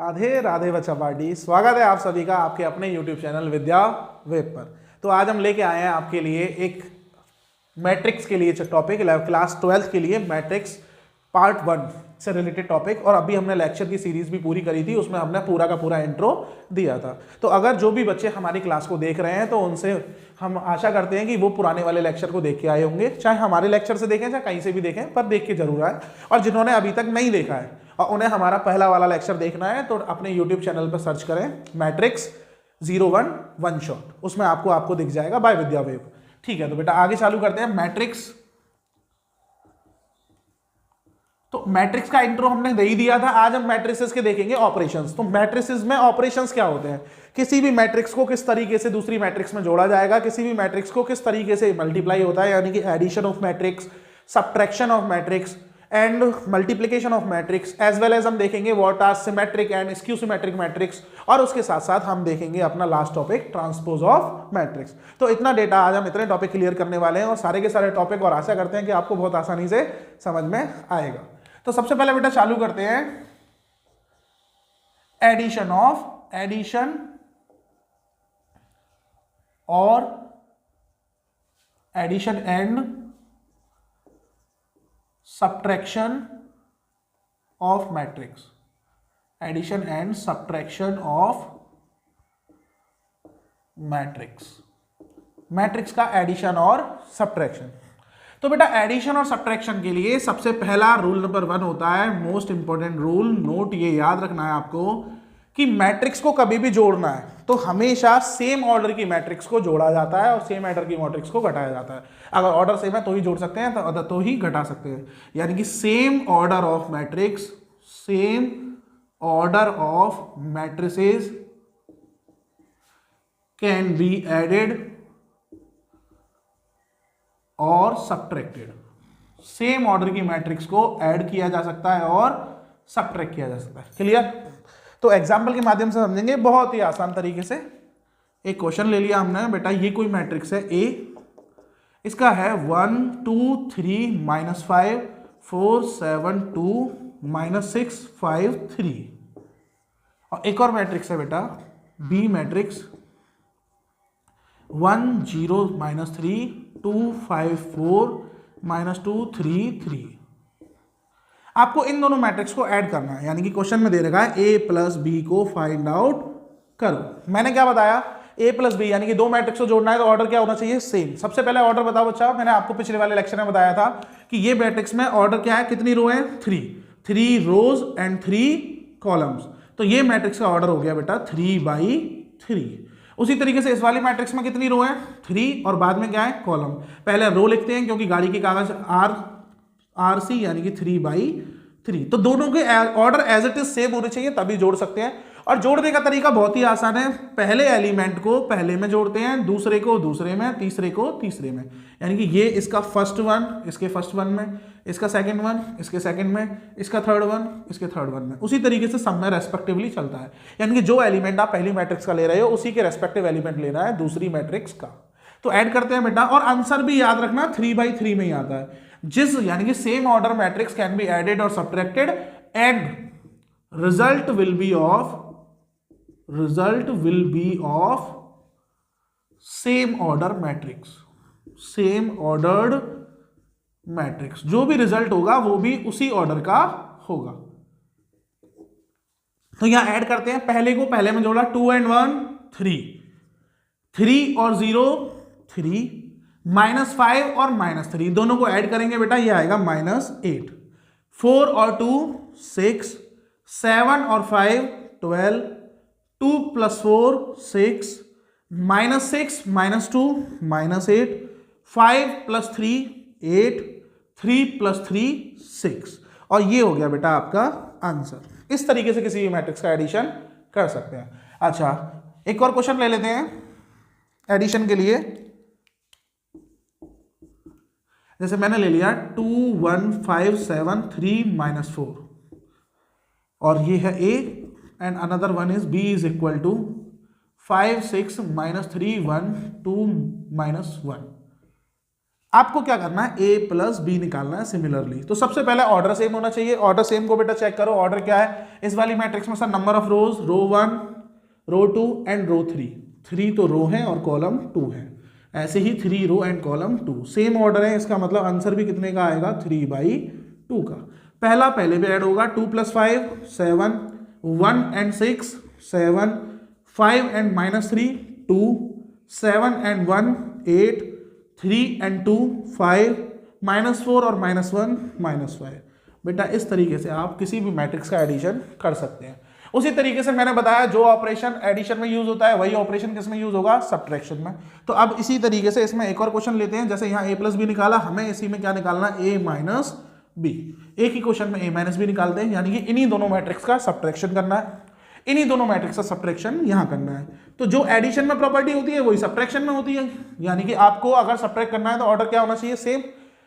राधे राधे बच्चा पार्टी। स्वागत है आप सभी का आपके अपने YouTube चैनल विद्या वेब पर। तो आज हम लेके आए हैं आपके लिए एक मैट्रिक्स के लिए टॉपिक, क्लास 12 के लिए मैट्रिक्स पार्ट 1 से रिलेटेड टॉपिक। और अभी हमने लेक्चर की सीरीज भी पूरी करी थी, उसमें हमने पूरा का पूरा इंट्रो दिया था। तो अगर जो भी बच्चे हमारी क्लास को देख रहे हैं तो उनसे हम आशा करते हैं कि वो पुराने वाले लेक्चर को देख के आए होंगे, चाहे हमारे लेक्चर से देखें चाहे कहीं से भी देखें, पर देख के जरूर आए। और जिन्होंने अभी तक नहीं देखा है और उन्हें हमारा पहला वाला लेक्चर देखना है तो अपने YouTube चैनल पर सर्च करें मैट्रिक्स 01 वन शॉट, उसमें आपको दिख जाएगा बाय विद्या वेब। ठीक है, तो बेटा आगे चालू करते हैं मैट्रिक्स। तो मैट्रिक्स का इंट्रो हमने दे ही दिया था। आज हम मैट्रिसेस के देखेंगे ऑपरेशंस। तो मैट्रिसेस में ऑपरेशंस क्या होते हैं, किसी भी मैट्रिक्स को किस तरीके से दूसरी मैट्रिक्स में जोड़ा जाएगा, किसी भी मैट्रिक्स को किस तरीके से मल्टीप्लाई होता है, यानी कि addition of matrix, subtraction of matrix and multiplication of matrix, as well as हम देखेंगे what are symmetric and skew symmetric matrix. और उसके साथ साथ हम देखेंगे अपना last topic transpose of matrix. तो इतना डेटा आज हम इतने टॉपिक क्लियर करने वाले हैं और सारे के सारे टॉपिक, और आशा करते हैं कि आपको बहुत आसानी से समझ में आएगा। तो सबसे पहले बेटा चालू करते हैं एडिशन और addition and subtraction of matrix, addition and subtraction of matrix का एडिशन और सब्ट्रैक्शन। तो बेटा एडिशन और सब्ट्रैक्शन के लिए सबसे पहला रूल नंबर 1 होता है, मोस्ट इंपॉर्टेंट रूल, नोट ये याद रखना है आपको कि मैट्रिक्स को कभी भी जोड़ना है तो हमेशा सेम ऑर्डर की मैट्रिक्स को जोड़ा जाता है और सेम ऑर्डर की मैट्रिक्स को घटाया जाता है। अगर ऑर्डर सेम है तो ही जोड़ सकते हैं, तो ही घटा सकते हैं। यानी कि same order of matrix, same order of matrices can be added और सब्ट्रैक्टेड। सेम ऑर्डर की मैट्रिक्स को ऐड किया जा सकता है और सब्ट्रैक्ट किया जा सकता है। क्लियर? तो एग्जांपल के माध्यम से समझेंगे बहुत ही आसान तरीके से। एक क्वेश्चन ले लिया हमने बेटा, ये कोई मैट्रिक्स है ए, इसका है 1 2 3 -5 4 7 2 -6 5 3। और एक और मैट्रिक्स है बेटा बी मैट्रिक्स 1 0 -3 2 5 4 -2 3 3। आपको इन दोनों मैट्रिक्स को ऐड करना है, यानी कि क्वेश्चन में दे रखा है ए प्लस बी को फाइंड आउट करो। मैंने क्या बताया, ए प्लस बी यानी कि दो मैट्रिक्स को जोड़ना है तो ऑर्डर क्या होना चाहिए, सेम। सबसे पहले ऑर्डर बताओ बच्चा, मैंने आपको पिछले वाले लेक्चर में बताया था कि ये मैट्रिक्स में ऑर्डर क्या है, कितनी रो है, 3 रोज एंड 3 कॉलम्स। तो ये मैट्रिक्स का ऑर्डर हो गया बेटा 3/3। उसी तरीके से इस वाली मैट्रिक्स में कितनी रो है, 3, और बाद में क्या है, कॉलम। पहले रो लिखते हैं क्योंकि गाड़ी के कागज RC यानी कि 3/3। तो दोनों के order as it is same होने चाहिए तभी जोड़ सकते हैं। और जोड़ने का तरीका बहुत ही आसान है, पहले एलिमेंट को पहले में जोड़ते हैं, दूसरे को दूसरे में, तीसरे को तीसरे में। यानी कि ये इसका फर्स्ट वन इसके फर्स्ट वन में, इसका सेकंड वन इसके सेकंड में, इसका थर्ड वन इसके थर्ड वन में। उसी तरीके से सब में रेस्पेक्टिवली चलता है, यानी कि जो एलिमेंट आप पहली मैट्रिक्स का ले रहे हो उसी के रेस्पेक्टिव एलिमेंट लेना है दूसरी मैट्रिक्स का। तो ऐड करते हैं बेटा, और आंसर भी याद रखना 3/3 में ही आता है। यानी कि same order matrix can be added और subtracted and result will be of same order matrix, same ordered matrix. जो भी रिजल्ट होगा वो भी उसी ऑर्डर का होगा। तो यहां ऐड करते हैं, पहले को पहले में जोड़ा 2 and 1 3 और 0 3, -5 और -3 दोनों को ऐड करेंगे बेटा, ये आएगा -8, 4 और 2 6, 7 और 5 12, 2 + 4 6, -6 -2 -8, 5 + 3 8, 3 + 3 6। और ये हो गया बेटा आपका आंसर। इस तरीके से किसी भी मैट्रिक्स का एडिशन कर सकते हैं। अच्छा, एक और क्वेश्चन ले लेते हैं एडिशन के लिए। जैसे मैंने ले लिया 2 1 5 7 3 -4, और ये है A and another one is B is equal to 5 6 -3 1 2 -1। आपको क्या करना है, ए प्लस बी निकालना है सिमिलरली। तो सबसे पहले ऑर्डर सेम होना चाहिए। ऑर्डर सेम को बेटा चेक करो, ऑर्डर क्या है इस वाली मैट्रिक्स में sir, number of rows, row 1 row 2 and row 3। 3 तो रो है और कॉलम 2 है, ऐसे ही 3 row and column 2 same order है। इसका मतलब आंसर भी कितने का आएगा, 3/2 का। पहला पहले भी ऐड होगा, 2 + 5 7, 1 and 6 7, 5 and -3 2, 7 and 1 8, 3 and 2 5, -4 और -1 -5। बेटा इस तरीके से आप किसी भी मैट्रिक्स का एडिशन कर सकते हैं। उसी तरीके से मैंने बताया जो ऑपरेशन एडिशन में यूज होता है वही ऑपरेशन किस में यूज होगा, सब्ट्रैक्शन में। तो अब इसी तरीके से इसमें एक और क्वेश्चन लेते हैं। जैसे यहाँ a + b निकाला, हमें इसी में क्या निकालना, a - b। एक ही क्वेश्चन में a - b निकालते हैं, यानी कि इन्हीं दोनों मैट्रिक्स का सब्ट्रैक्शन करना है, इन्हीं दोनों मैट्रिक्स का सब्ट्रैक्शन यहाँ करना है। तो जो एडिशन में प्रॉपर्टी होती है वही सब्ट्रैक्शन में होती है, यानी कि आपको अगर सब्ट्रैक्ट करना है तो ऑर्डर क्या होना चाहिए, सेम।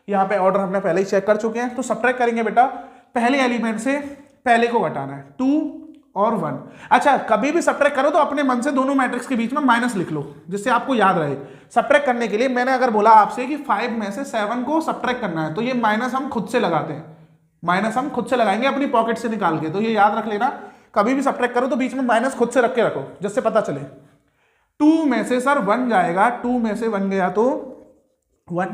यहाँ पे ऑर्डर हमने पहले ही चेक कर चुके हैं। तो सब्ट्रैक्ट करेंगे बेटा, पहले एलिमेंट से पहले को घटाना है, 2 और 1। अच्छा, कभी भी सब्ट्रैक्ट करो तो अपने मन से दोनों मैट्रिक्स के बीच में माइनस लिख लो, जिससे आपको याद रहे। सब्ट्रैक्ट करने के लिए मैंने अगर बोला आपसे कि 5 में से 7 को सब्ट्रैक्ट करना है, तो ये माइनस हम खुद से लगाते हैं, माइनस हम खुद से लगाएंगे अपनी पॉकेट से निकाल के। तो ये याद रख लेना, कभी भी सब्ट्रैक्ट करो तो बीच में माइनस खुद से रख के रखो, जिससे पता चले। 2 में से सर 1 जाएगा, 2 में से 1 गया तो 1,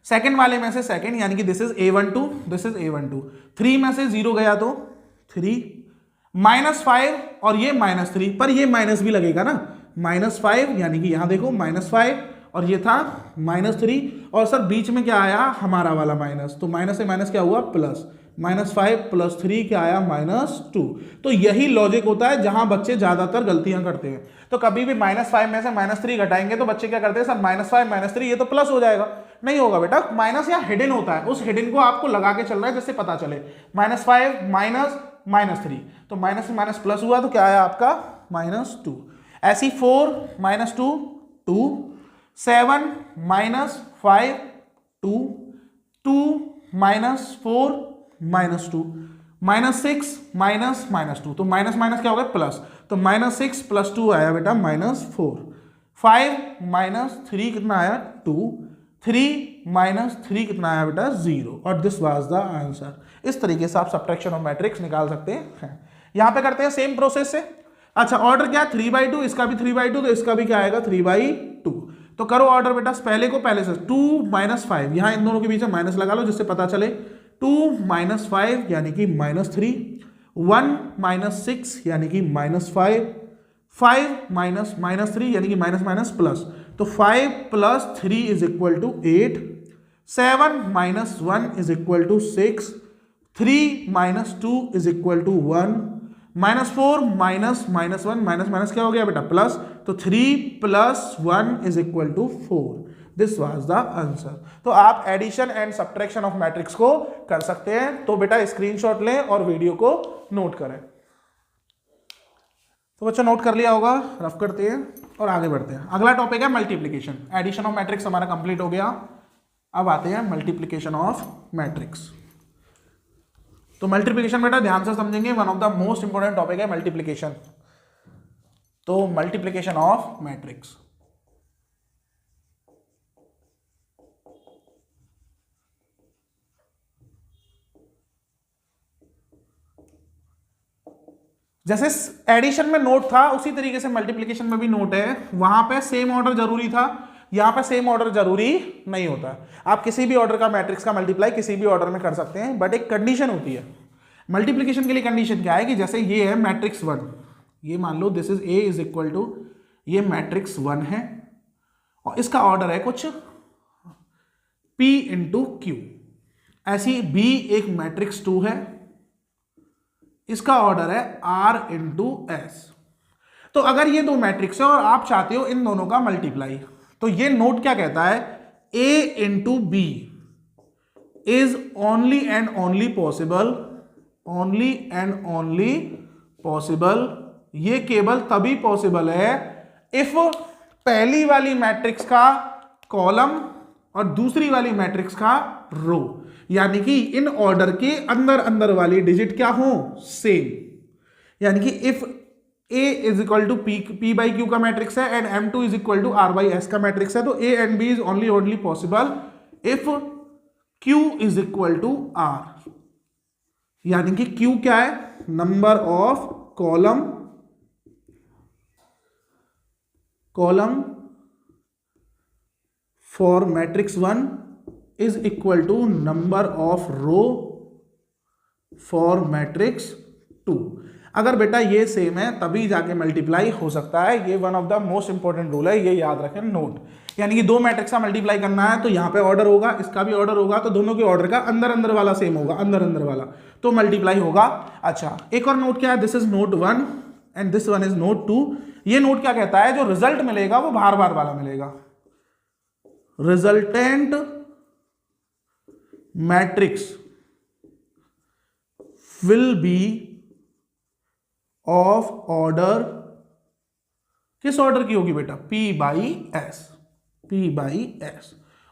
सेकंड वाले में से सेकंड, यानी कि this is a12, this is a12। 3 में से 0 गया तो 3, -5 और ये -3, पर ये माइनस भी लगेगा ना, -5, यानी कि यहां देखो -5 और ये था -3, और सर बीच में क्या आया, हमारा वाला माइनस। तो माइनस से माइनस क्या हुआ, प्लस। -5 + 3 क्या आया, -2। तो यही लॉजिक होता है जहां बच्चे ज्यादातर गलतियां करते हैं। तो कभी भी -5 में से -3 घटाएंगे तो बच्चे क्या करते हैं, सर -5 -3 ये तो प्लस हो जाएगा। नहीं होगा बेटा, माइनस यहाँ हिडन होता है, उस हिडन को आपको लगा के चल रहा है जिससे पता चले। -5 -3, तो माइनस से माइनस प्लस हुआ तो क्या आया आपका, -2। ऐसी 4 -2 2, 7 -5 2, 2 -4 -2, -6 -2, तो माइनस माइनस क्या हो गया, प्लस। तो -6 + 2 आया बेटा -4। 5 - 3 कितना आया, 2। 3 - 3 कितना आया बेटा, 0। और दिस वाज द आंसर। इस तरीके से आप सब्ट्रैक्शन ऑफ मैट्रिक्स निकाल सकते हैं। यहां पे करते हैं सेम प्रोसेस से। अच्छा, ऑर्डर क्या, 3/2, इसका भी 3/2, तो इसका भी क्या आएगा, 3/2। तो करो ऑर्डर बेटा, पहले को पहले से, 2 - 5, यहां इन दोनों के बीच में माइनस लगा लो जिससे पता चले। 2 - 5 यानी कि -3, 1 - 6 यानी कि -5, 5 - -3 यानी कि माइनस प्लस। तो 5 + 3 = 8, 7 - 1 = 6, 3 - 2 = 1, -4 -1 क्या हो गया बेटा, प्लस। तो 3 + 1 = 4। This was the answer. तो आप addition and subtraction of matrix को कर सकते हैं। तो बेटा स्क्रीनशॉट लें और वीडियो को नोट करें। तो बच्चा नोट कर लिया होगा, रफ करते हैं और आगे बढ़ते हैं। अगला टॉपिक है मल्टीप्लिकेशन। एडिशन ऑफ मैट्रिक्स हमारा कंप्लीट हो गया, अब आते हैं मल्टीप्लिकेशन ऑफ मैट्रिक्स। तो मल्टीप्लिकेशन बेटा ध्यान से समझेंगे, one of the most important topic है मल्टीप्लिकेशन। तो मल्टीप्लिकेशन ऑफ मैट्रिक्स, जैसे एडिशन में नोट था उसी तरीके से मल्टीप्लिकेशन में भी नोट है। वहां पे सेम ऑर्डर जरूरी था, यहां पे सेम ऑर्डर जरूरी नहीं होता। आप किसी भी ऑर्डर का मैट्रिक्स का मल्टीप्लाई किसी भी ऑर्डर में कर सकते हैं, बट एक कंडीशन होती है मल्टीप्लिकेशन के लिए। कंडीशन क्या है कि जैसे ये है मैट्रिक्स 1, ये मान लो दिस इज A = ये मैट्रिक्स 1 है और इसका ऑर्डर है कुछ P × Q। ऐसी B एक मैट्रिक्स 2 है, इसका ऑर्डर है R × S। तो अगर ये दो मैट्रिक्स है और आप चाहते हो इन दोनों का मल्टीप्लाई, तो ये नोट क्या कहता है, A × B is only and only possible, only and only possible, ये केवल तभी पॉसिबल है इफ पहली वाली मैट्रिक्स का कॉलम और दूसरी वाली मैट्रिक्स का रो, यानी कि इन ऑर्डर के अंदर अंदर वाली डिजिट क्या हो, सेम। यानी कि इफ A = P/Q का मैट्रिक्स है एंड M2 = R/S का मैट्रिक्स है, तो A and B is only possible if Q is equal to R, यानी कि Q क्या है, number of column for matrix 1 is equal to number of row for matrix 2। अगर बेटा ये सेम है तभी जाके मल्टीप्लाई हो सकता है। ये one of the most important rule है, ये याद रखें नोट। यानी कि दो मैट्रिक्स का मल्टीप्लाई करना है तो यहाँ पे ऑर्डर होगा, इसका भी ऑर्डर होगा, तो दोनों के ऑर्डर का अंदर अंदर वाला सेम होगा, अंदर अंदर वाला, तो मल्टीप्लाई होगा। अच्छा, एक और नोट क्या है, this is note 1 and this one is note 2। ये नोट क्या कहता है, जो रिजल्ट मिलेगा वो बार बार वाला मिलेगा। Resultant matrix will be of order, किस ऑर्डर की होगी बेटा, P बाई S।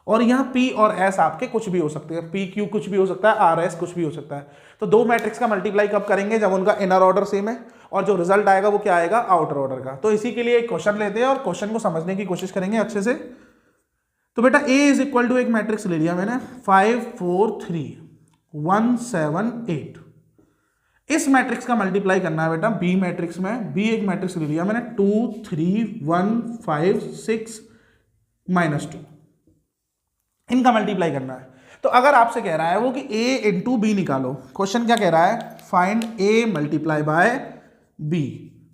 और यहां P और S आपके कुछ भी हो सकते हैं, PQ कुछ भी हो सकता है, RS कुछ भी हो सकता है। तो दो मैट्रिक्स का मल्टीप्लाई कब करेंगे, जब उनका इनर ऑर्डर सेम है और जो रिजल्ट आएगा वो क्या आएगा, आउटर ऑर्डर का। तो इसी के लिए एक क्वेश्चन लेते हैं और क्वेश्चन को समझने की कोशिश करेंगे अच्छे से। तो बेटा A इज इक्वल टू एक मैट्रिक्स ले लिया मैंने 5 4 3 1 7 8। इस मैट्रिक्स का मल्टीप्लाई करना है बेटा B मैट्रिक्स में। B एक मैट्रिक्स ले लिया मैंने 2 3 1 5 6 -2, इनका मल्टीप्लाई करना है। तो अगर आपसे कह रहा है वो कि A इंटू बी निकालो, क्वेश्चन क्या कह रहा है, find A multiply by B।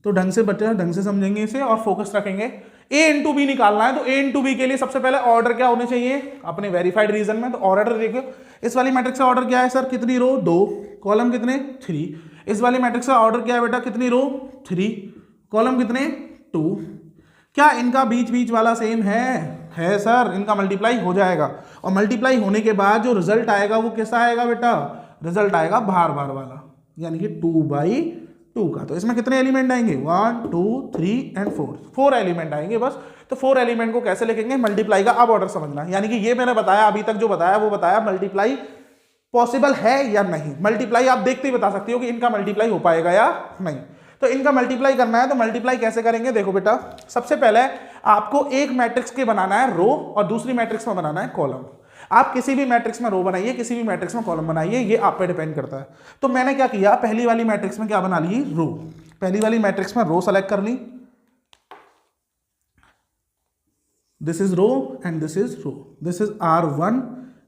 तो ढंग से बच्चे ढंग से समझेंगे इसे और फोकस रखेंगे। A इंटू बी निकालना है तो A इंटू बी के लिए सबसे पहले ऑर्डर क्या होने चाहिए अपने वेरीफाइड रीजन में। तो ऑर्डर देखो, इस वाली मैट्रिक्स का ऑर्डर क्या है सर, कितनी रो, 2, कॉलम कितने, 3। इस वाली मैट्रिक्स का ऑर्डर क्या है बेटा, कितनी रो, 3, कॉलम कितने, 2। क्या इनका बीच बीच वाला सेम है सर, इनका मल्टीप्लाई हो जाएगा। और मल्टीप्लाई होने के बाद जो रिजल्ट आएगा वो कैसा आएगा बेटा, रिजल्ट आएगा बार बार वाला, यानी कि 2/2 का। तो इसमें कितने एलिमेंट आएंगे, 1 2 3 एंड 4 एलिमेंट आएंगे बस। तो 4 एलिमेंट को कैसे लिखेंगे मल्टीप्लाई का, अब ऑर्डर समझना। यानी कि ये मैंने बताया, अभी तक जो बताया वो बताया मल्टीप्लाई पॉसिबल है या नहीं। मल्टीप्लाई आप देखते ही बता सकती हो कि इनका मल्टीप्लाई हो पाएगा या नहीं। तो इनका मल्टीप्लाई करना है तो मल्टीप्लाई कैसे करेंगे, देखो बेटा सबसे पहले आपको एक मैट्रिक्स के बनाना है रो और दूसरी मैट्रिक्स में बनाना है कॉलम। आप किसी भी मैट्रिक्स में रो बनाइए, किसी भी मैट्रिक्स में कॉलम बनाइए, ये आप पे डिपेंड करता है। तो मैंने क्या किया, पहली वाली मैट्रिक्स में क्या बना ली, रो। पहली वाली मैट्रिक्स में रो सेलेक्ट कर ली, this is row and this is row, this is R1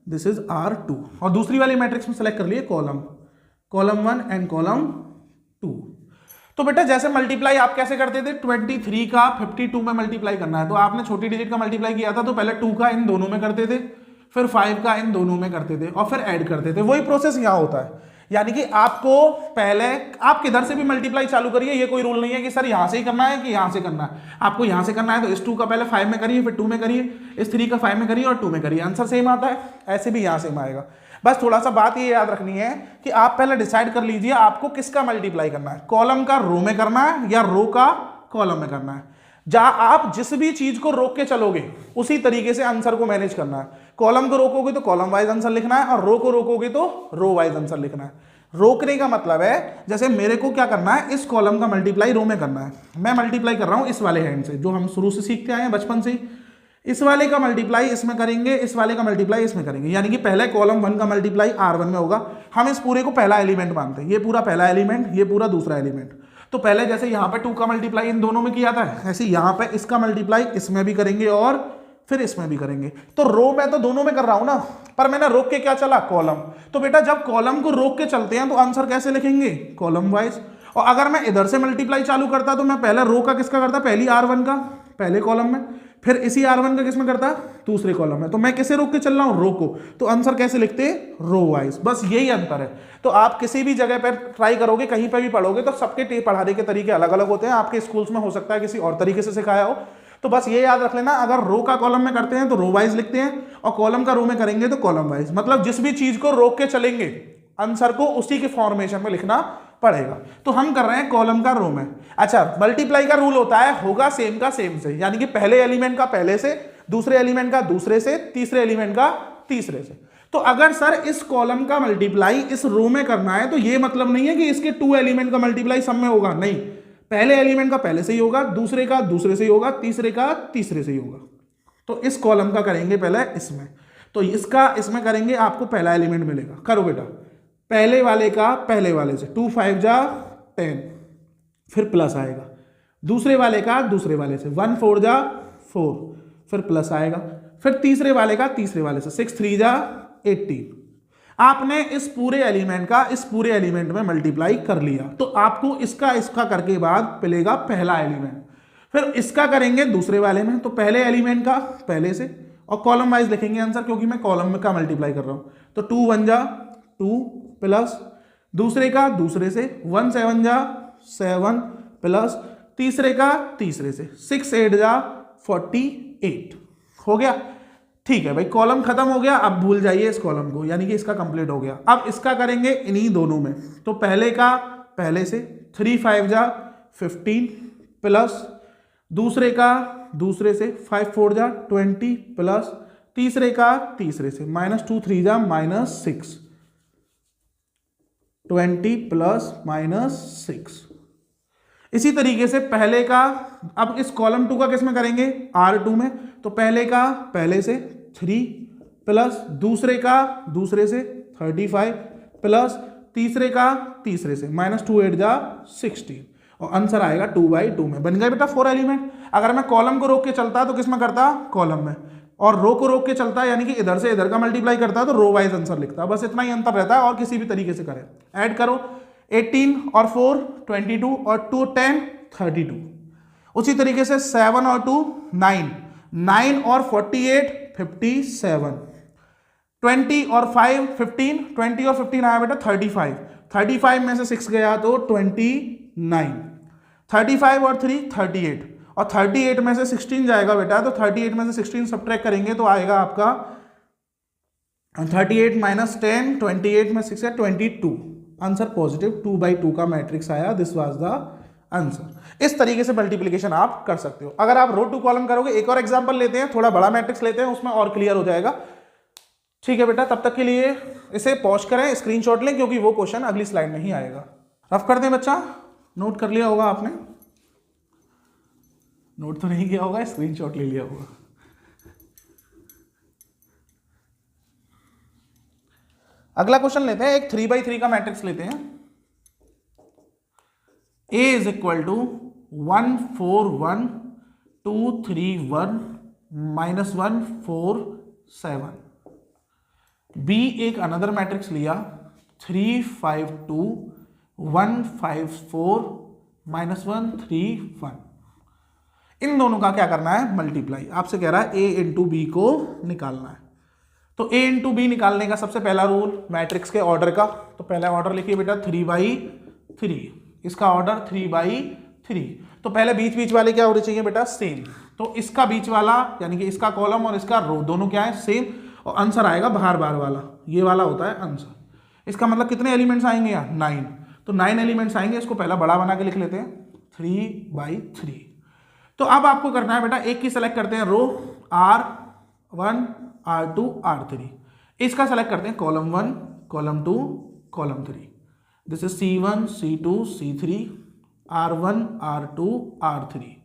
this is R2। और दूसरी वाली मैट्रिक्स में सेलेक्ट कर लिए कॉलम 1 एंड कॉलम 2। तो बेटा जैसे मल्टीप्लाई आप कैसे करते थे, 23 का 52 में मल्टीप्लाई करना है तो आपने छोटी डिजिट का मल्टीप्लाई किया था तो पहले 2 का इन दोनों में करते थे, फिर 5 का इन दोनों में करते थे और फिर ऐड करते थे। वही प्रोसेस यहाँ होता है। यानी कि आपको पहले आप किधर से भी मल्टीप्लाई चालू करिए, ये कोई रूल नहीं है कि सर यहाँ से ही करना है कि यहाँ से करना है। आपको यहाँ से करना है तो इस 2 का पहले 5 में करिए, फिर 2 में करिए, इस 3 का 5 में करिए और 2 में करिए, आंसर सेम आता है। ऐसे भी यहाँ सेम आएगा। बस थोड़ा सा बात ये याद रखनी है कि आप पहले डिसाइड कर लीजिए आपको किसका मल्टीप्लाई करना है, कॉलम का रो में करना है या रो का कॉलम में करना है। जहां आप जिस भी चीज को रोक के चलोगे उसी तरीके से आंसर को मैनेज करना है। कॉलम को रोकोगे तो कॉलम वाइज आंसर लिखना है और रो को रोकोगे तो रो वाइज आंसर लिखना है। रोकने का मतलब है जैसे मेरे को क्या करना है, इस कॉलम का मल्टीप्लाई रो में करना है। मैं मल्टीप्लाई कर रहा हूं इस वाले हैंड से, जो हम शुरू से सीखते आए हैं बचपन से। इस वाले का मल्टीप्लाई इसमें करेंगे, इस वाले का मल्टीप्लाई इसमें करेंगे। यानी कि पहले कॉलम 1 का मल्टीप्लाई R1 में होगा। हम इस पूरे को पहला एलिमेंट मानते हैं, ये पूरा पहला एलिमेंट, ये पूरा दूसरा एलिमेंट। तो पहले जैसे यहाँ पे 2 का मल्टीप्लाई इन दोनों में किया था, ऐसे यहाँ पे इसका मल्टीप्लाई इसमें भी करेंगे और फिर इसमें भी करेंगे। तो रो में तो दोनों में कर रहा हूं ना, पर मैंने रोक के क्या चला, कॉलम। तो बेटा जब कॉलम को रोक के चलते हैं तो आंसर कैसे लिखेंगे, कॉलम वाइज। और अगर मैं इधर से मल्टीप्लाई चालू करता तो मैं पहले रो का किसका करता, पहली R1 का पहले कॉलम में, फिर इसी R1 का किसमें करता, दूसरे कॉलम में। तो मैं किसे रोक के चल रहा हूं, रो को। तो आंसर कैसे लिखते, रो वाइज। बस यही अंतर है। तो आप किसी भी जगह पर ट्राई करोगे, कहीं पर भी पढ़ोगे तो सबके पढ़ाने के तरीके अलग अलग होते हैं। आपके स्कूल्स में हो सकता है किसी और तरीके से सिखाया हो। तो बस ये याद रख लेना, अगर रो का कॉलम में करते हैं तो रो वाइज लिखते हैं और कॉलम का रो में करेंगे तो कॉलम वाइज। मतलब जिस भी चीज को रोक के चलेंगे आंसर को उसी के फॉर्मेशन में लिखना पड़ेगा। तो हम कर रहे हैं कॉलम का रो में। अच्छा, मल्टीप्लाई का रूल होता है होगा सेम का सेम से, यानी कि पहले एलिमेंट का पहले से, दूसरे एलिमेंट का दूसरे से, तीसरे एलिमेंट का तीसरे से। तो अगर सर इस कॉलम का मल्टीप्लाई इस रो में करना है तो ये मतलब नहीं है कि इसके 2 एलिमेंट का मल्टीप्लाई सब में होगा, नहीं। पहले एलिमेंट का पहले से ही होगा, दूसरे का दूसरे से ही होगा, तीसरे का तीसरे से ही होगा। तो इस कॉलम का करेंगे पहले इसमें। तो इसका इसमें करेंगे, आपको पहला एलिमेंट मिलेगा। करो बेटा, पहले वाले का पहले वाले से 2 5 जा 10, फिर प्लस आएगा। दूसरे वाले का दूसरे वाले से 1 4 जा 4, फिर प्लस आएगा। फिर तीसरे वाले का तीसरे वाले से 6 3 जा 18। आपने इस पूरे एलिमेंट का इस पूरे एलिमेंट में मल्टीप्लाई कर लिया, तो आपको इसका इसका करके बाद मिलेगा पहला एलिमेंट। फिर इसका करेंगे दूसरे वाले में, तो पहले एलिमेंट का पहले से, और कॉलम वाइज लिखेंगे आंसर, क्योंकि मैं कॉलम का मल्टीप्लाई कर रहा हूं। तो 2 1 जा 2 प्लस दूसरे का दूसरे से 1 7 जा 7 प्लस तीसरे का तीसरे से 6 8 जा 48 हो गया। ठीक है भाई, कॉलम खत्म हो गया। अब भूल जाइए इस कॉलम को, यानी कि इसका कंप्लीट हो गया। अब इसका करेंगे इन्हीं दोनों में, तो पहले का पहले से 3 5 जा 15 प्लस दूसरे का दूसरे से 5 4 जा 20 प्लस तीसरे का तीसरे से -2 3 जा -6 20 प्लस -6। इसी तरीके से पहले का, अब इस कॉलम 2 का किस में करेंगे, R2 में। तो पहले का पहले से 3 प्लस दूसरे का दूसरे से 35 प्लस तीसरे का तीसरे से -2 8 जा 16, और आंसर आएगा 2/2 में। बन गए बेटा 4 एलिमेंट। अगर मैं कॉलम को रोक के चलता तो किस में करता, कॉलम में, और रो को रोक के चलता यानी कि इधर से इधर का मल्टीप्लाई करता तो रो वाइज आंसर लिखता। बस इतना ही अंतर रहता है, और किसी भी तरीके से करें। ऐड करो, 18 और 4 22 और 2 10 32। उसी तरीके से 7 और 2 9 9 और 48 57। 20 और 5 15 20 और 15 आया बेटा 35 35 में से 6 गया तो 29। 35 और 3 38, और 38 में से 16 जाएगा बेटा, तो 38 में से 16 सब्ट्रैक्ट करेंगे तो आएगा आपका 38 - 10 28 में 6 है 22। आंसर पॉजिटिव 2/2 का मैट्रिक्स आया। This was the answer. इस तरीके से मल्टीप्लिकेशन आप कर सकते हो। अगर आप रो टू कॉलम करोगे, एक और एग्जांपल लेते हैं, थोड़ा बड़ा मैट्रिक्स लेते हैं, उसमें और क्लियर हो जाएगा। ठीक है बेटा, तब तक के लिए इसे पॉज करें, स्क्रीनशॉट लें, क्योंकि वो क्वेश्चन अगली स्लाइड में ही आएगा। रफ कर दें बच्चा, नोट कर लिया होगा आपने, नोट तो नहीं किया होगा, स्क्रीनशॉट ले लिया होगा। अगला क्वेश्चन लेते हैं, एक 3/3 का मैट्रिक्स लेते हैं। A is equal to 1 4 1 2 3 1 -1 4 7। B एक अनदर मैट्रिक्स लिया 3 5 2 1 5 4 -1 3 1। इन दोनों का क्या करना है, मल्टीप्लाई। आपसे कह रहा है A इंटू बी को निकालना है। तो A इंटू बी निकालने का सबसे पहला रूल मैट्रिक्स के ऑर्डर का, तो पहला ऑर्डर लिखिए बेटा 3/3, इसका ऑर्डर 3/3। तो पहले बीच बीच वाले क्या होने चाहिए बेटा, सेम। तो इसका बीच वाला यानी कि इसका कॉलम और इसका रो दोनों क्या है, सेम, और आंसर आएगा बाहर बाहर वाला, ये वाला होता है आंसर। इसका मतलब कितने एलिमेंट्स आएंगे यहाँ, 9। तो 9 एलिमेंट्स आएंगे। इसको पहला बड़ा बना के लिख लेते हैं 3/3। तो अब आपको करना है बेटा, एक की सेलेक्ट करते हैं रो R1 R2 R3, इसका सेलेक्ट करते हैं column 1 column 2 column 3। This is C1 C2 C3 R1 R2 R3।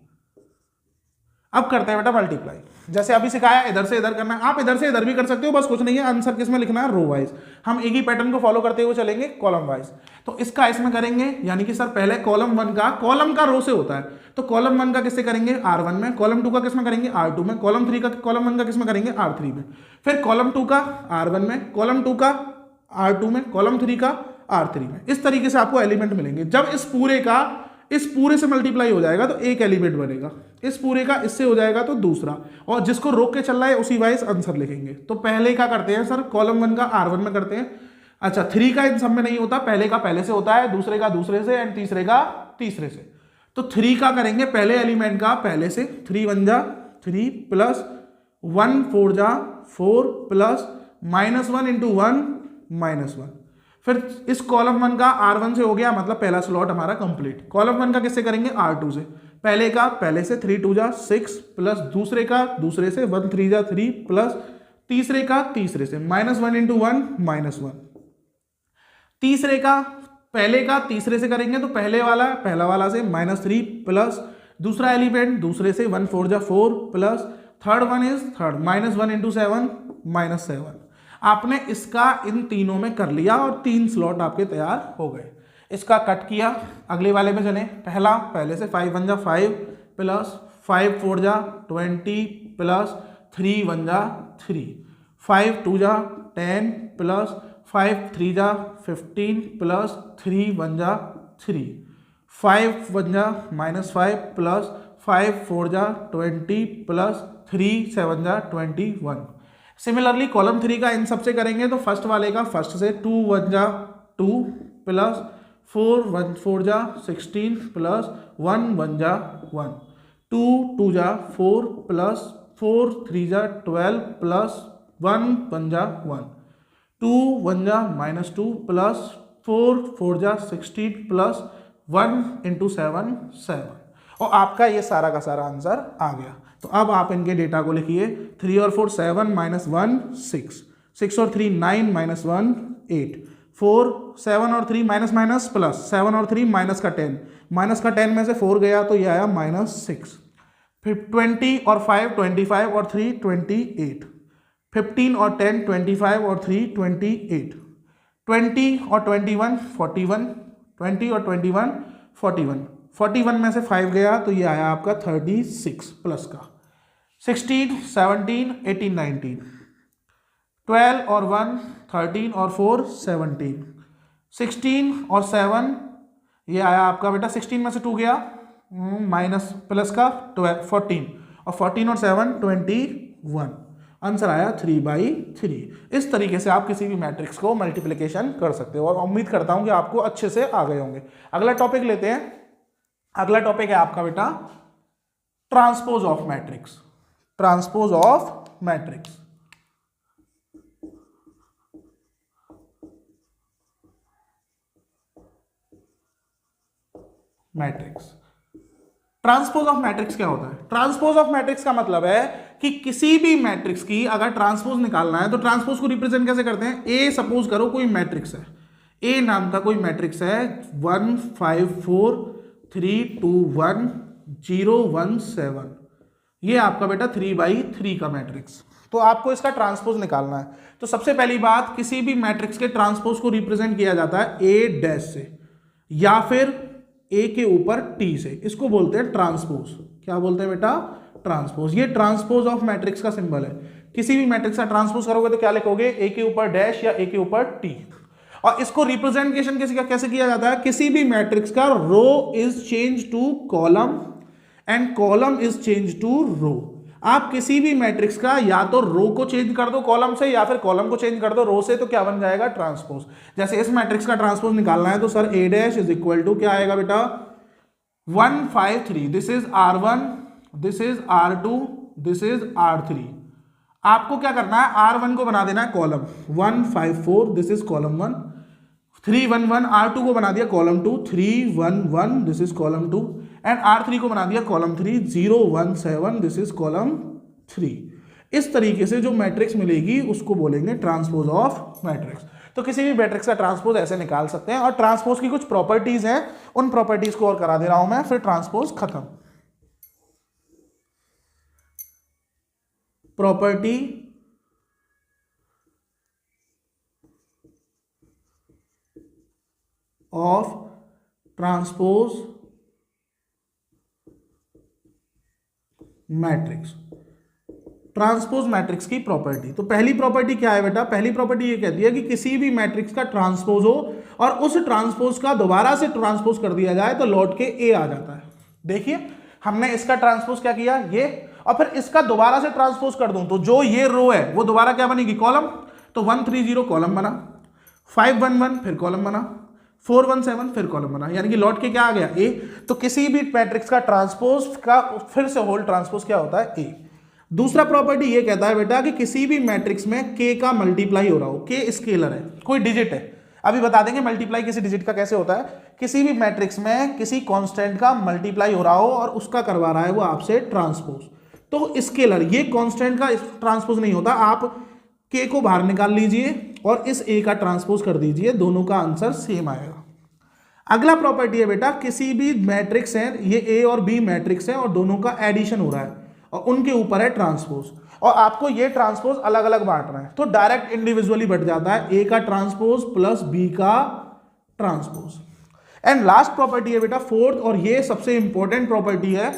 अब करते हैं बेटा मल्टीप्लाई, जैसे अभी सिखाया इधर से इधर करना है। आप इधर से इधर भी कर सकते हो, बस कुछ नहीं है, आंसर किस में लिखना है, रो वाइज। हम एक ही पैटर्न को फॉलो करते हुए चलेंगे कॉलम वाइज। तो इसका इसमें करेंगे, यानी कि सर पहले कॉलम 1 का, कॉलम का रो से होता है, तो कॉलम 1 का किससे करेंगे, R1 में, कॉलम 2 का किसमें करेंगे, R2 में, कॉलम 3 का, कॉलम 1 का किसमें करेंगे, R3 में, फिर कॉलम 2 का R1 में, कॉलम 2 का R2 में, कॉलम 3 का R3 में। इस तरीके से आपको एलिमेंट मिलेंगे। जब इस पूरे से मल्टीप्लाई हो जाएगा तो एक एलिमेंट बनेगा, इस पूरे का इससे हो जाएगा तो दूसरा, और जिसको रोक के चल रहा है उसी वाइज आंसर लिखेंगे। तो पहले का करते हैं सर, कॉलम 1 का R1 में करते हैं। अच्छा, 3 का इन सब में नहीं होता, पहले का पहले से होता है, दूसरे का दूसरे से, एंड तीसरे का तीसरे से। तो 3 का करेंगे पहले एलिमेंट का पहले से, 3 1 जा 3 प्लस 1 4 जा 4 प्लस -1 इंटू 1 -1। फिर इस कॉलम 1 का R1 से हो गया, मतलब पहला स्लॉट हमारा कंप्लीट। कॉलम 1 का किससे करेंगे, R2 से, पहले का पहले से 3 2 जा 6 प्लस दूसरे का दूसरे से 1 3 जा 3 प्लस तीसरे का तीसरे से -1 इंटू 1 -1। तीसरे का पहले का तीसरे से करेंगे तो पहला वाला से -3 प्लस दूसरा एलिमेंट दूसरे से 1 4 जा 4 plus third one is third -1 into 7 -7। आपने इसका इन तीनों में कर लिया और 3 स्लॉट आपके तैयार हो गए। इसका कट किया, अगले वाले में चले। पहले से 5 1 जा 5 प्लस 5 4 जा 20 प्लस 3 1 जा 3, 5 2 जा 10 प्लस 5 3 जा 15 प्लस 3 1 जा 3, 5 1 जा -5 प्लस 5 4 जा 20 प्लस 3 7 जा 21। सिमिलरली कॉलम 3 का इन सबसे करेंगे तो फर्स्ट वाले का फर्स्ट से 2 1 जा 2 प्लस 4 1 4 जा 16 प्लस 1 1 जा 1, 2 2 जा 4 प्लस 4 3 जा 12 प्लस 1 1 जा 1, 2 1 जा -2 प्लस 4 4 जा 16 प्लस 1 × 7 7। और आपका ये सारा का सारा आंसर आ गया। तो अब आप इनके डेटा को लिखिए। 3 और 4 7 -1 6, 6 और 3 9 -1 8, 4 7 और 3 माइनस प्लस 7 और 3 माइनस का 10, माइनस का 10 में से 4 गया तो ये आया -6। फिर 20 और 5 25 और 3 28, 15 और 10 25 और 3 28, 20 और 21 41, 20 और 21 41, 41 में से 5 गया तो ये आया आपका 36 प्लस का, 16 17 18 19, 12 और 1 13 और 4 17, 16 और 7 ये आया आपका बेटा 16 में से 2 गया माइनस प्लस का 12 14 और 14 और 7 21। आंसर आया 3/3। इस तरीके से आप किसी भी मैट्रिक्स को मल्टीप्लिकेशन कर सकते हो और उम्मीद करता हूं कि आपको अच्छे से आ गए होंगे। अगला टॉपिक लेते हैं। अगला टॉपिक है आपका बेटा transpose of matrix. Transpose of matrix. Matrix transpose of matrix क्या होता है? ट्रांसपोज ऑफ मैट्रिक्स का मतलब है कि किसी भी मैट्रिक्स की अगर ट्रांसपोज निकालना है तो ट्रांसपोज को रिप्रेजेंट कैसे करते हैं? ए सपोज करो कोई मैट्रिक्स है, ए नाम का कोई मैट्रिक्स है 1 5 4 3 2 1 0 1 7, ये आपका बेटा 3/3 का मैट्रिक्स। तो आपको इसका ट्रांसपोज निकालना है। तो सबसे पहली बात, किसी भी मैट्रिक्स के ट्रांसपोज को रिप्रेजेंट किया जाता है ए डैश से या फिर ए के ऊपर टी से। इसको बोलते हैं ट्रांसपोज। क्या बोलते हैं बेटा? ट्रांसपोज। ये ट्रांसपोज ऑफ मैट्रिक्स का सिंबल है। किसी भी मैट्रिक्स का ट्रांसपोज करोगे तो क्या लिखोगे? ए के ऊपर डैश या ए के ऊपर टी। और इसको रिप्रेजेंटेशन कैसे किया जाता है? किसी भी मैट्रिक्स का row is change to column and column is change to row. आप किसी भी मैट्रिक्स का या तो रो को चेंज कर दो कॉलम से या फिर कॉलम को चेंज कर दो रो से, तो क्या बन जाएगा? ट्रांसपोज। जैसे इस मैट्रिक्स का ट्रांसपोज निकालना है तो sir A dash is equal to क्या आएगा बेटा? 1 5 3, this is R1, this is R2, this is R3। आपको क्या करना है? R1 को बना देना है column 1 5 4, this is column 1, 3 1 1, R2 को बना दिया column 2, 3 1 1, this is column 2, and R3 को बना दिया कॉलम 3, 0 1 7, दिस इज कॉलम 3। इस तरीके से जो मैट्रिक्स मिलेगी उसको बोलेंगे ट्रांसपोज ऑफ मैट्रिक्स। तो किसी भी मैट्रिक्स का ट्रांसपोज ऐसे निकाल सकते हैं। और ट्रांसपोज की कुछ प्रॉपर्टीज हैं, उन प्रॉपर्टीज को और करा दे रहा हूं मैं, फिर ट्रांसपोज खत्म। Property of transpose matrix. Transpose matrix की प्रॉपर्टी। तो पहली प्रॉपर्टी क्या है बेटा? पहली प्रॉपर्टी ये कहती है कि किसी भी मैट्रिक्स का ट्रांसपोज हो और उस ट्रांसपोज का दोबारा से ट्रांसपोज कर दिया जाए तो लौट के ए आ जाता है। देखिए हमने इसका ट्रांसपोज क्या किया, ये, और फिर इसका दोबारा से ट्रांसपोज कर दूं तो जो ये रो है वो दोबारा क्या बनेगी? कॉलम। तो 1 3 0 कॉलम बना, 5 1 1 फिर कॉलम बना, 4 1 7 फिर कॉलम बना, यानी कि लौट के क्या आ गया? ए। तो किसी भी मैट्रिक्स का ट्रांसपोज का फिर से होल ट्रांसपोज क्या होता है? ए। दूसरा प्रॉपर्टी ये कहता है बेटा कि किसी भी मैट्रिक्स में के का मल्टीप्लाई हो रहा हो, के स्केलर है, कोई डिजिट है, अभी बता देंगे मल्टीप्लाई किसी डिजिट का कैसे होता है। किसी भी मैट्रिक्स में किसी कांस्टेंट का मल्टीप्लाई हो रहा हो और उसका करवा रहा है वो आपसे ट्रांसपोज, तो स्केलर, ये कांस्टेंट का ट्रांसपोज नहीं होता। आप के को बाहर निकाल लीजिए और इस ए का ट्रांसपोज कर दीजिए, दोनों का आंसर सेम आएगा। अगला प्रॉपर्टी है बेटा, किसी भी मैट्रिक्स है, ये ए और बी मैट्रिक्स है और दोनों का एडिशन हो रहा है और उनके ऊपर है ट्रांसपोज, और आपको ये ट्रांसपोज अलग अलग बांटना है, तो डायरेक्ट इंडिविजुअली बट जाता है, ए का ट्रांसपोज प्लस बी का ट्रांसपोज। एंड लास्ट प्रॉपर्टी है बेटा फोर्थ, और ये सबसे इंपॉर्टेंट प्रॉपर्टी है।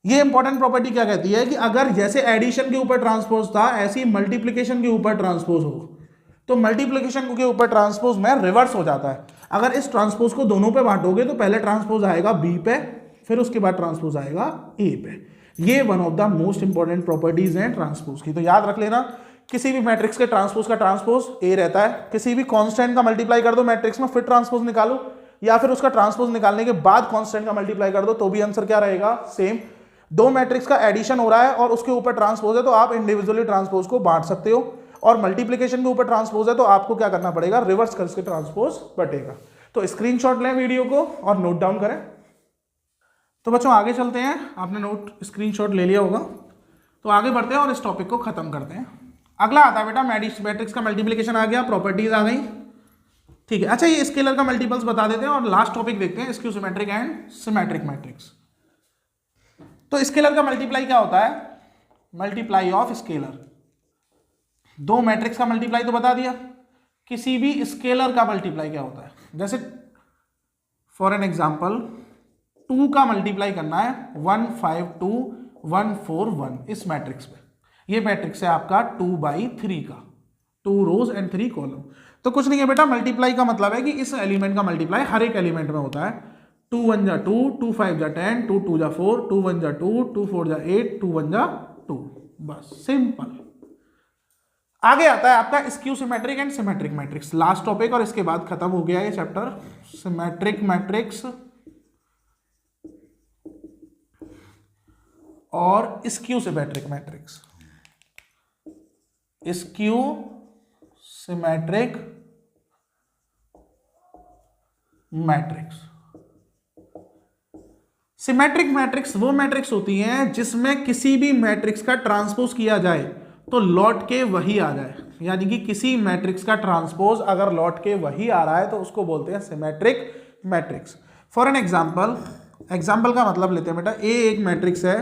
ये इंपॉर्टेंट प्रॉपर्टी क्या कहती है कि अगर जैसे एडिशन के ऊपर ट्रांसपोज था ऐसे ही मल्टीप्लीकेशन के ऊपर ट्रांसपोज हो, तो मल्टीप्लीकेशन के ऊपर ट्रांसपोज में रिवर्स हो जाता है। अगर इस ट्रांसपोज को दोनों पे बांटोगे तो पहले ट्रांसपोज आएगा बी पे, फिर उसके बाद ट्रांसपोज आएगा ए पे। ये one of the most important properties हैं ट्रांसपोज की, तो याद रख लेना। किसी भी मैट्रिक्स के ट्रांसपोज का ट्रांसपोज ए रहता है, किसी भी कांस्टेंट का मल्टीप्लाई कर दो मैट्रिक्स में फिर ट्रांसपोज निकालो, या फिर उसका ट्रांसपोज निकालने के बाद कांस्टेंट का मल्टीप्लाई कर दो तो भी आंसर क्या रहेगा, सेम। दो मैट्रिक्स का एडिशन हो रहा है और उसके ऊपर ट्रांसपोज है तो आप इंडिविजुअली ट्रांसपोज को बांट सकते हो, और मल्टीप्लीकेशन के ऊपर ट्रांसपोज है तो आपको क्या करना पड़ेगा, रिवर्स करके ट्रांसपोज बटेगा। तो स्क्रीनशॉट लें वीडियो को और नोट डाउन करें। तो बच्चों आगे चलते हैं, आपने नोट स्क्रीनशॉट ले लिया होगा, तो आगे बढ़ते हैं और इस टॉपिक को खत्म करते हैं। अगला आता है बेटा मैट्रिक्स का मल्टीप्लीकेशन आ गया, प्रॉपर्टीज आ गई, ठीक है। अच्छा, ये स्केलर का मल्टीपल्स बता देते हैं और लास्ट टॉपिक देखते हैं, skew symmetric and symmetric matrix. तो स्केलर का मल्टीप्लाई क्या होता है, मल्टीप्लाई ऑफ स्केलर। दो मैट्रिक्स का मल्टीप्लाई तो बता दिया, किसी भी स्केलर का मल्टीप्लाई क्या होता है, जैसे फॉर एन एग्जांपल 2 का मल्टीप्लाई करना है 1 5 2 1 4 1 इस मैट्रिक्स पे। ये मैट्रिक्स है आपका 2/3 का, 2 रोज एंड 3 कॉलम। तो कुछ नहीं है बेटा, मल्टीप्लाई का मतलब है कि इस एलिमेंट का मल्टीप्लाई हर एक एलिमेंट में होता है। 2 1 जा 2, 2 5 जा 10, 2 2 जा 4, 2 1 जा 2, 2 4 जा 8, 2 1 जा 2, बस सिंपल। आगे आता है आपका skew symmetric and symmetric matrix, last topic, और इसके बाद खत्म हो गया ये चैप्टर। सिमेट्रिक मैट्रिक्स और skew symmetric matrix, skew symmetric matrix. Symmetric matrix वो मैट्रिक्स होती हैं जिसमें किसी भी मैट्रिक्स का ट्रांसपोज किया जाए तो लौट के वही आ जाए, यानी कि किसी मैट्रिक्स का ट्रांसपोज अगर लौट के वही आ रहा है तो उसको बोलते हैं symmetric matrix. For an example का मतलब लेते हैं बेटा, ए एक मैट्रिक्स है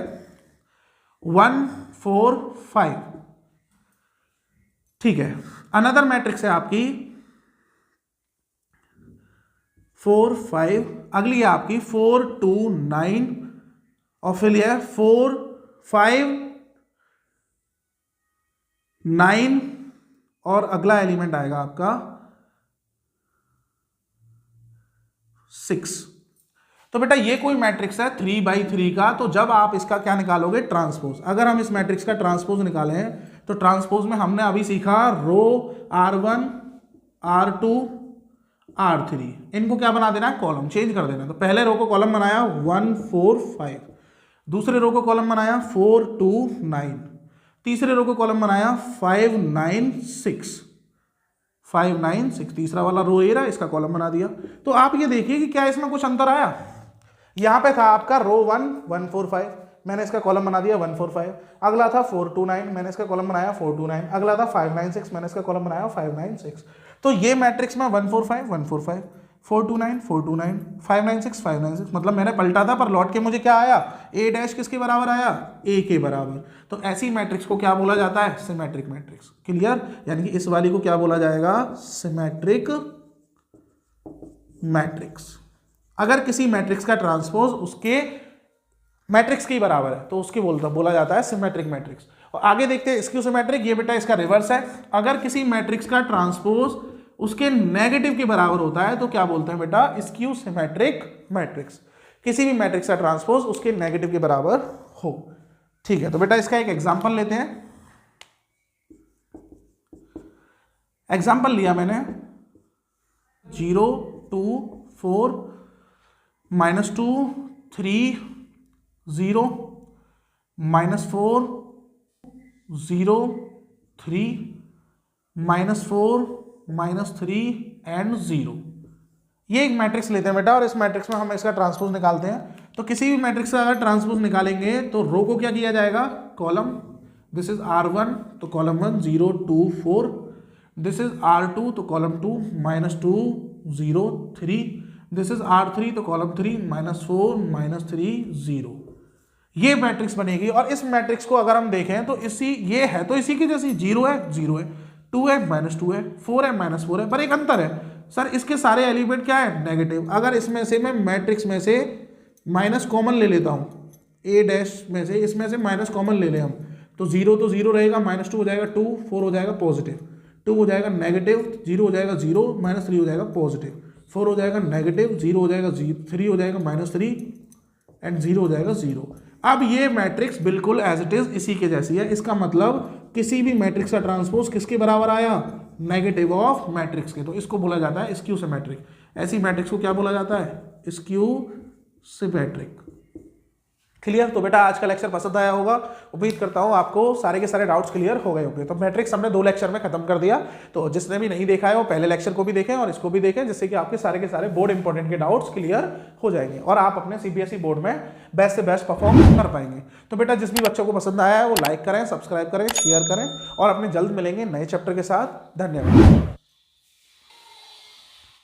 1 4 5, ठीक है। अनदर मैट्रिक्स है आपकी 4 5, अगली है आपकी 4 2 9, और फिर यह 4 5 9, और अगला एलिमेंट आएगा आपका 6। तो बेटा ये कोई मैट्रिक्स है 3/3 का, तो जब आप इसका क्या निकालोगे, ट्रांसपोज। अगर हम इस मैट्रिक्स का ट्रांसपोज निकालें तो ट्रांसपोज में हमने अभी सीखा रो R1 R2 R3, इनको क्या बना देना है, कॉलम चेंज कर देना। तो पहले रो को कॉलम बनाया 1 4 5, दूसरे रो को कॉलम बनाया 4 2 9, तीसरे रो को कॉलम बनाया 5 9 6, 5 9 6, तीसरा वाला रो ए रहा, इसका कॉलम बना दिया। तो आप ये देखिए कि क्या इसमें कुछ अंतर आया। यहां पे था आपका रो 1 1 4 5, मैंने इसका कॉलम बना दिया 1 4 5, अगला था 4 2 9, मैंने इसका कॉलम बनाया 4 2 9, अगला था 5 9 6, मैंने इसका कॉलम बनाया 5 9 6। तो ये मैट्रिक्स में 1 4 5 1 4 5, 4 2 9 4 2 9, 5 9 6 5 9 6, मतलब मैंने पलटा था पर लौट के मुझे क्या आया, ए डैश किसके बराबर आया, ए के बराबर। तो ऐसी मैट्रिक्स को क्या बोला जाता है, सिमेट्रिक मैट्रिक्स। क्लियर, यानी कि इस वाली को क्या बोला जाएगा, सिमेट्रिक मैट्रिक्स। अगर किसी मैट्रिक्स का ट्रांसपोज उसके मैट्रिक्स के बराबर है तो उसके बोला जाता है सिमेट्रिक मैट्रिक्स। और आगे देखते हैं स्क्यू सिमेट्रिक, ये बेटा इसका रिवर्स है। अगर किसी मैट्रिक्स का ट्रांसपोज उसके नेगेटिव के बराबर होता है तो क्या बोलते हैं बेटा, स्क्यू सिमेट्रिक मैट्रिक्स। किसी भी मैट्रिक्स का ट्रांसपोज उसके नेगेटिव के बराबर हो, ठीक है। तो बेटा इसका एक एग्जांपल लेते हैं। एग्जांपल लिया मैंने 0 2 4 -2 3 0 -4 0 3 -4 -3 एंड 0। ये एक मैट्रिक्स लेते हैं बेटा और इस मैट्रिक्स में हम इसका ट्रांसपोज निकालते हैं। तो किसी भी मैट्रिक्स का अगर ट्रांसपोज निकालेंगे तो रो को क्या किया जाएगा, कॉलम। दिस इज R1 तो कॉलम 1 0 2 4, दिस इज R2 तो कॉलम 2 -2 0 3, दिस इज R3 तो कॉलम 3 -4 -3 0। ये मैट्रिक्स बनेगी। और इस मैट्रिक्स को अगर हम देखें तो ये है तो इसी की जैसी, 0 है 0 है, 2 है -2 है, 4 है -4 है, पर एक अंतर है सर, इसके सारे एलिमेंट क्या है नेगेटिव। अगर इसमें से मैं मैट्रिक्स में से माइनस कॉमन ले लेता हूँ, ए डैश में से इसमें से माइनस कॉमन ले लें हम, तो 0 तो 0 रहेगा, -2 हो जाएगा 2, 4 हो जाएगा पॉजिटिव, 2 हो जाएगा नेगेटिव, 0 हो जाएगा 0, -3 हो जाएगा पॉजिटिव, 4 हो जाएगा नेगेटिव, 0 हो जाएगा 3 हो जाएगा -3 एंड 0 हो जाएगा 0। अब ये मैट्रिक्स बिल्कुल एज इट इज इसी के जैसी है। इसका मतलब किसी भी मैट्रिक्स का ट्रांसपोज किसके बराबर आया, नेगेटिव ऑफ मैट्रिक्स के, तो इसको बोला जाता है स्क्यू सिमेट्रिक। ऐसी मैट्रिक्स को क्या बोला जाता है, स्क्यू सिमेट्रिक। क्लियर। तो बेटा आज का लेक्चर पसंद आया होगा, उम्मीद करता हूँ आपको सारे के सारे डाउट्स क्लियर हो गए होंगे। तो मैट्रिक्स हमने 2 लेक्चर में खत्म कर दिया, तो जिसने भी नहीं देखा है वो पहले लेक्चर को भी देखें और इसको भी देखें, जिससे कि आपके सारे के सारे बोर्ड इंपॉर्टेंट के डाउट्स क्लियर हो जाएंगे और आप अपने सीबीएसई बोर्ड में बेस्ट से बेस्ट परफॉर्म कर पाएंगे। तो बेटा जिस भी बच्चों को पसंद आया है वो लाइक करें, सब्सक्राइब करें, शेयर करें और अपने जल्द मिलेंगे नए चैप्टर के साथ। धन्यवाद।